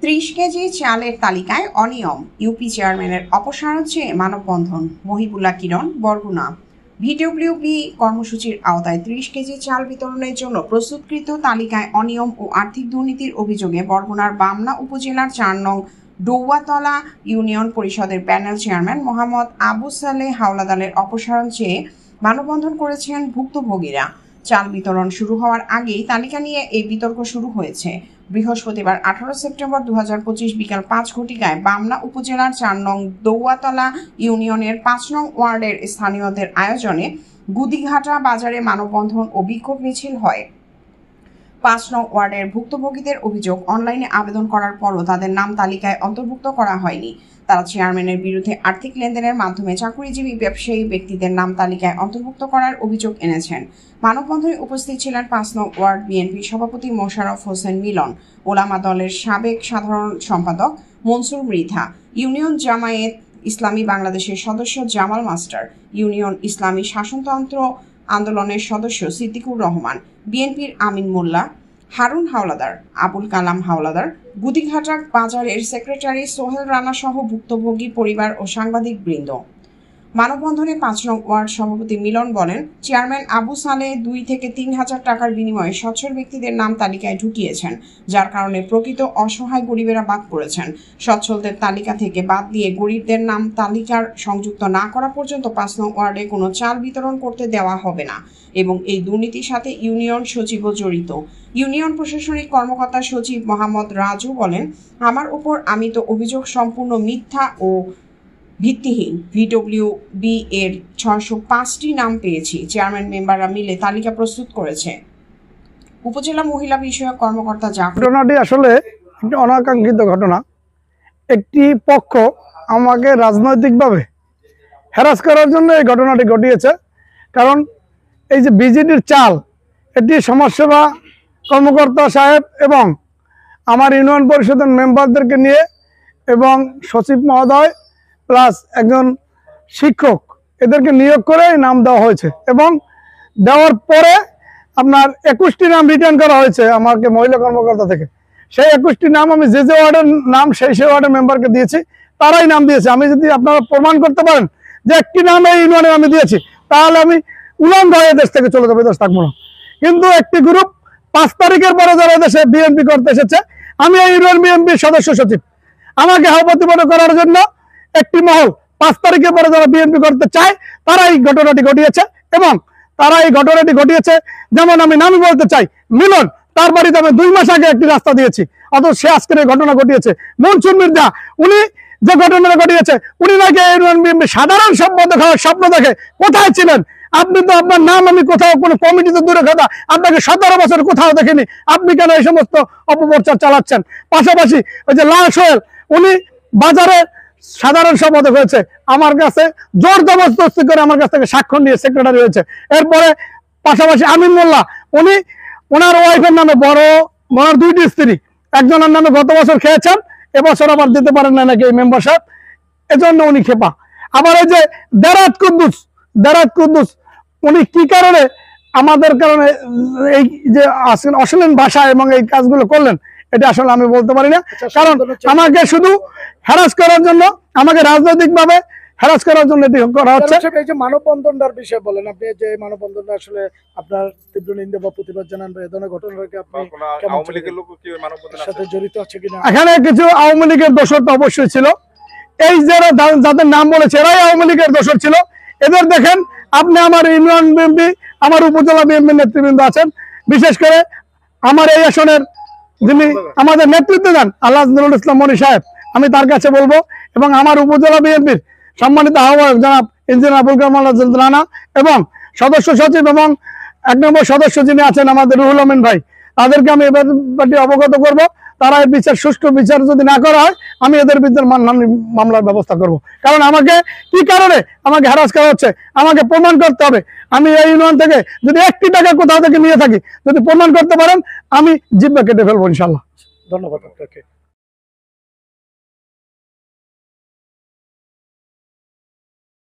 30 KG চালের তালিকায় অনিয়ম, ইউপি চেয়ারম্যানের অপসারণ চেয়ে মানববন্ধন। মহিবুল্লাহ কিরণ, বরগুনা। ভিডব্লিউবি কর্মসূচির আওতায় 30 কেজি চাল বিতরণের জন্য প্রস্তুতকৃত তালিকায় অনিয়ম ও আর্থিক দুর্নীতির অভিযোগে বরগুনার বামনা উপজেলার 4 নং ডৌয়াতলা ইউনিয়ন পরিষদের প্যানেল চেয়ারম্যান মোহাম্মদ আবু সালেহ হাওলাদারের অপসারণ চেয়ে মানববন্ধন করেছেন ভুক্তভোগীরা। চাল বিতরণ শুরু হওয়ার আগেই তালিকা নিয়ে এই বিতর্ক শুরু হয়েছে। বৃহস্পতিবার 18 সেপ্টেম্বর 2025 বিকাল 5 ঘটিকায় বামনা উপজেলার 4 নং দৌয়াতলা ইউনিয়নের 5 নং ওয়ার্ডের স্থানীয়দের আয়োজনে গুদিঘাটা বাজারে মানববন্ধন ও বিক্ষোভ মিছিল হয়। 5 নং ওয়ার্ডের ভুক্তভোগীদের অভিযোগ, অনলাইনে আবেদন করার পরও তাদের নাম তালিকায় অন্তর্ভুক্ত করা হয়নি। তারা চেয়ারম্যানের বিরুদ্ধে আর্থিক লেনদেনের মাধ্যমে চাকরিজীবী ব্যবসায়ী ব্যক্তিদের নাম তালিকায় অন্তর্ভুক্ত করার অভিযোগ এনেছেন। মানববন্ধনে উপস্থিত ছিলেন 5 নং ওয়ার্ড বিএনপি সভাপতি মোশাররফ হোসেন মিলন, ওলামা দলের সাবেক সাধারণ সম্পাদক মনসুর মৃধা, ইউনিয়ন জামায়াত ইসলামী বাংলাদেশের সদস্য জামাল মাস্টার, ইউনিয়ন ইসলামী শাসনতন্ত্র আন্দোলনের সদস্য সিদ্দিকুর রহমান, বিএনপির আমিন মোল্লা, হারুন হাওলাদার, আবুল কালাম হাওলাদার, গুদিঘাটা বাজারের সেক্রেটারি সোহেল রানা সহ ভুক্তভোগী পরিবার ও সাংবাদিক বৃন্দ। মানববন্ধনে 5 নং ওয়ার্ড সভাপতি মিলন বলেন, চেয়ারম্যান আবু সালেহ 2 থেকে 3 হাজার টাকার বিনিময়ে সচ্ছল ব্যক্তিদের নাম তালিকায় ঢুকিয়েছেন, যার কারণে প্রকৃত অসহায় গরিবেরা বাদ পড়েছেন। সচ্ছলদের তালিকা থেকে বাদ দিয়ে গরিবদের নাম তালিকার সংযুক্ত না করা পর্যন্ত 5 নং ওয়ার্ডে কোনো চাল বিতরণ করতে দেওয়া হবে না এবং এই দুর্নীতির সাথে ইউনিয়ন সচিবও জড়িত। ইউনিয়ন প্রশাসনিক কর্মকর্তা সচিব মোহাম্মদ রাজু বলেন, আমার উপর আমিত অভিযোগ সম্পূর্ণ মিথ্যা ও ভিত্তিহীন। ভিডব্লিউবি এর 605টি নাম পেয়েছি। চেয়ারম্যান মেম্বাররা মিলে তালিকা প্রস্তুত করেছে। উপজেলা মহিলা বিষয়ক কর্মকর্তা ঘটনাটি আসলে একটি অনাকাঙ্ক্ষিত ঘটনা। একটি পক্ষ আমাকে রাজনৈতিকভাবে হ্যারাস করার জন্য এই ঘটনাটি ঘটিয়েছে। কারণ এই যে বিজেডির চাল, এটি সমাজসেবা কর্মকর্তা সাহেব এবং আমার ইউনিয়ন পরিষদের মেম্বারদেরকে নিয়ে এবং সচিব মহোদয় প্লাস একজন শিক্ষক, এদেরকে নিয়োগ করে নাম দেওয়া হয়েছে এবং দেওয়ার পরে আপনার 21টি নাম রিটার্ন করা হয়েছে আমাকে মহিলা কর্মকর্তা থেকে। সেই 21টি নাম আমি যে ওয়ার্ডের নাম সেই ওয়ার্ডের মেম্বারকে দিয়েছি, তারাই নাম দিয়েছে। আমি যদি আপনারা প্রমাণ করতে পারেন যে একটি নাম এই ইউনিয়নে আমি দিয়েছি, তাহলে আমি উলঙ্গ হয়ে দেশ থেকে চলে যাবো, দেশ থাকবো না। কিন্তু একটি গ্রুপ 5 তারিখের পরে যারা দেশে বিএনপি করতে এসেছে, আমি এই ইউনিয়ন বিএনপির সদস্য সচিব, আমাকে প্রতিবাদ করার জন্য একটি মহল 5 তারিখের পরে যারা বিএনপি করতে চায় তারা এই ঘটনাটি ঘটিয়েছে। এবং তারা এই ঘটনাটি ঘটিয়েছে, যেমন আমি নামই বলতে চাই, মিলন, তার বাড়িতে আমি 2 মাস আগে একটি রাস্তা দিয়েছি, অথচ সে আজকের এই ঘটনা ঘটিয়েছে। মনসুর মির্জা, উনি যে ঘটনাটা ঘটিয়েছে, উনি নাকি ইউনিয়ন বিএনপি সাধারণ সম্পাদক হওয়ার স্বপ্ন দেখে কোথায় ছিলেন? আপনি তো আপনার নাম আমি কোথাও কোনো কমিটিতে দূরে কথা, আপনাকে 17 বছর কোথাও দেখিনি। আপনি কেন এই সমস্ত অপপ্রচার চালাচ্ছেন? পাশাপাশি ওই যে লাল সোহেল, উনি বাজারে সাধারণ সম্পাদক হয়েছে, আমার কাছে জোর জবরদস্তি করে আমার কাছ থেকে স্বাক্ষর নিয়ে সেক্রেটারি হয়েছে। এরপরে পাশাপাশি আমিন মোল্লা, উনি ওনার ওয়াইফের নামে ওনার 2টি স্ত্রী, একজনের নামে গত বছর খেয়েছেন, এবছর আবার দিতে পারেন না নাকি এই মেম্বারশিপ, এজন্য উনি খেপা। আবার এই যে দেরাত কুদ্দুস, উনি কি কারণে আমাদের কারণে এই যে অশ্লীল ভাষা এবং এই কাজগুলো করলেন, এটা আসলে আমি বলতে পারি না। কারণ আমাকে শুধু হ্যারাস করার জন্য, আমাকে রাজনৈতিকভাবে হ্যারাস করার জন্য এটি করা হচ্ছে। এই যে মানববন্ধনটার বিষয়ে বলেন, আপনি যে মানববন্ধনটা আসলে আপনার তীব্র নিন্দা বা প্রতিবাদ জানান, এই ধরনের ঘটনাকে আপনি আওয়ামী লীগের লোক কি মানববন্ধনের সাথে জড়িত আছে কিনা? এখানে কিছু আওয়ামী লীগের দোষর তো অবশ্যই ছিল। এই যারা যাদের নাম বলেছে এরাই আওয়ামী লীগের দোষর ছিল। এদের দেখেন আপনি, আমার ইউনিয়ন বিএনপি, আমার উপজেলা বিএনপি নেতৃবৃন্দ আছেন, বিশেষ করে আমার এই আসনের যিনি আমাদের নেতৃত্ব দেন আল্লাহ নুরুল ইসলাম মনি সাহেব, আমি তার কাছে বলবো, এবং আমার উপজেলা বিএনপির সম্মানিত আহ্বায়ক জনাব ইঞ্জিনিয়ার আবুল কামাল রানা এবং সদস্য সচিব এবং 1 নম্বর সদস্য যিনি আছেন আমাদের রুহুল আমিন ভাই, তাদেরকে আমি এবার অবগত করব। তারা এই বিচার, সুষ্ঠু বিচার যদি না করা হয়, আমি এদের বিরুদ্ধে মামলার ব্যবস্থা করব। কারণ আমাকে কি কারণে আমাকে হ্যারাস করা হচ্ছে, আমাকে প্রমাণ করতে হবে। আমি এই ইউনিয়ন থেকে যদি 1টি টাকা কোথাও থেকে নিয়ে থাকি, যদি প্রমাণ করতে পারেন, আমি জিহ্বা কেটে ফেলবো ইনশাল্লাহ। ধন্যবাদ আপনাকে।